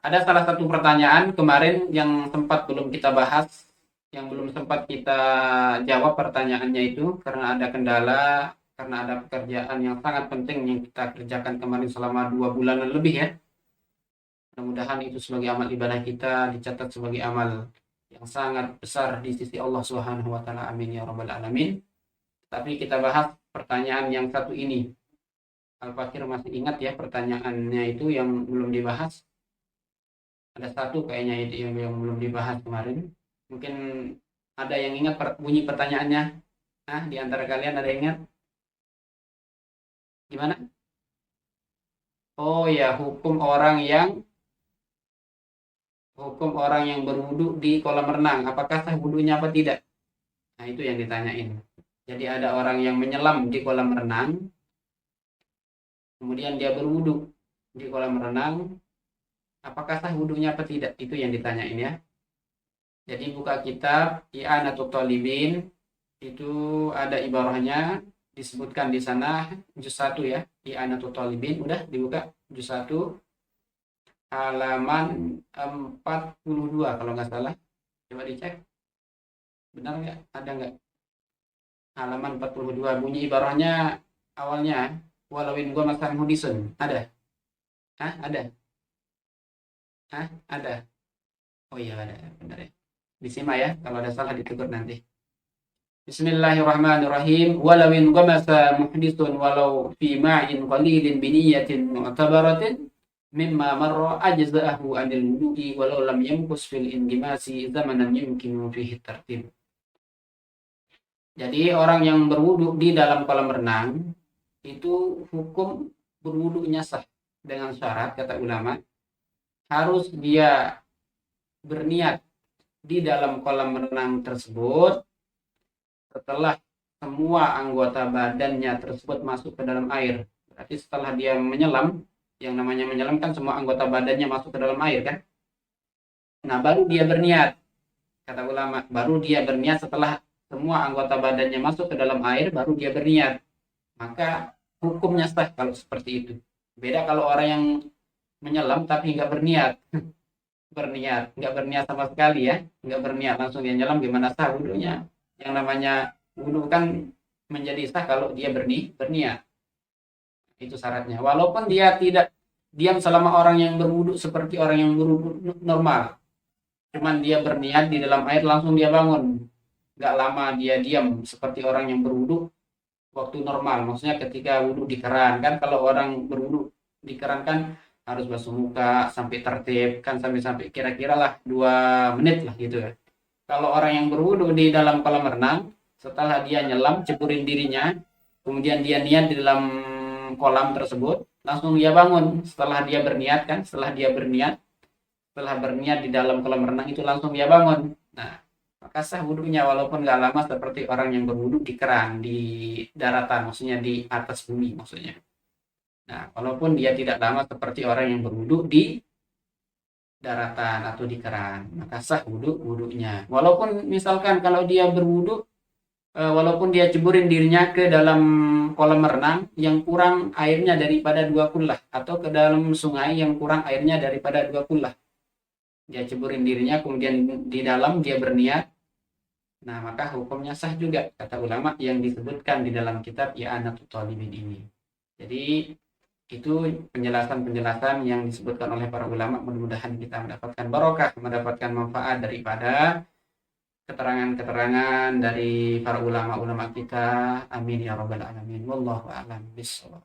Ada salah satu pertanyaan kemarin yang sempat belum kita bahas, yang belum sempat kita jawab pertanyaannya itu karena ada kendala, karena ada pekerjaan yang sangat penting yang kita kerjakan kemarin selama 2 bulanan lebih ya. Mudah-mudahan itu sebagai amal ibadah kita dicatat sebagai amal yang sangat besar di sisi Allah Subhanahu wa taala. Amin ya rabbal alamin. Tapi kita bahas pertanyaan yang satu ini. Al-Fakir masih ingat ya pertanyaannya itu yang belum dibahas? Ada satu kayaknya itu yang belum dibahas kemarin. Mungkin ada yang ingat bunyi pertanyaannya? Di antara kalian ada yang ingat? Gimana? Oh ya, hukum orang yang berwudu di kolam renang. Apakah sah wudunya apa tidak? Nah, itu yang ditanyain. Jadi ada orang yang menyelam di kolam renang, kemudian dia berwudu di kolam renang. Apakah sah wudunya apa tidak? Itu yang ditanyain ya. Jadi buka kitab I'anatul Talibin, itu ada ibarahnya disebutkan di sana juz 1 ya. I'anatul Talibin udah dibuka juz 1 halaman 42 kalau nggak salah. Coba dicek. Benar nggak? Ada nggak? Halaman 42 bunyi ibarahnya awalnya walauin gua masan hudisun. Ada? Ada? Ada? Oh iya ada, benar ya. Disimak ya, kalau ada salah ditegur nanti. Bismillahirrahmanirrahim. Walau in ghamasa muhdithun walau fi ma'in qalilin bi niyyatin mu'tabaratin mimma marra ajza'ahu 'anil wudu'i walau lam yamkus fil ingimasi zamanan yumkinu fihi tartib. Jadi orang yang berwudu di dalam kolam renang itu hukum berwudunya sah dengan syarat kata ulama harus dia berniat di dalam kolam renang tersebut setelah semua anggota badannya tersebut masuk ke dalam air. Berarti setelah dia menyelam, yang namanya menyelam kan semua anggota badannya masuk ke dalam air kan. Nah baru dia berniat, kata ulama, baru dia berniat setelah semua anggota badannya masuk ke dalam air, baru dia berniat. Maka hukumnya sah kalau seperti itu. Beda kalau orang yang menyelam tapi nggak berniat. Nggak berniat sama sekali ya, nggak berniat langsung dia nyelam, gimana sah wudunya? Yang namanya wudu kan menjadi sah kalau dia berniat. Itu syaratnya. Walaupun dia tidak diam selama orang yang berwudu seperti orang yang berwudu normal. Cuman dia berniat di dalam air langsung dia bangun. Nggak lama dia diam seperti orang yang berwudu waktu normal. Maksudnya ketika wudu di keran kan, kalau orang berwudu di keran kan harus basuh muka sampai tertib kan, sampai kira-kira lah 2 menit lah gitu ya. Kalau orang yang berwudu di dalam kolam renang, setelah dia nyelam, ceburin dirinya, kemudian dia niat di dalam kolam tersebut, langsung dia bangun. Setelah berniat di dalam kolam renang itu langsung dia bangun. Nah, maka sah wudunya walaupun nggak lama seperti orang yang berwudu di keran, di daratan, maksudnya di atas bumi maksudnya. Nah, walaupun dia tidak lama seperti orang yang berwudu di daratan atau di keran, maka sah wudunya. Walaupun misalkan kalau dia berwudu, walaupun dia ceburin dirinya ke dalam kolam renang yang kurang airnya daripada 2 kullah, atau ke dalam sungai yang kurang airnya daripada 2 kullah, dia ceburin dirinya kemudian di dalam dia berniat, nah maka hukumnya sah juga kata ulama yang disebutkan di dalam kitab I'anatul Talibin ini. Jadi itu penjelasan-penjelasan yang disebutkan oleh para ulama. Mudah-mudahan kita mendapatkan barokah, mendapatkan manfaat daripada keterangan-keterangan dari para ulama-ulama kita. Amin ya rabbal alamin. Wallahu a'lam bishawab.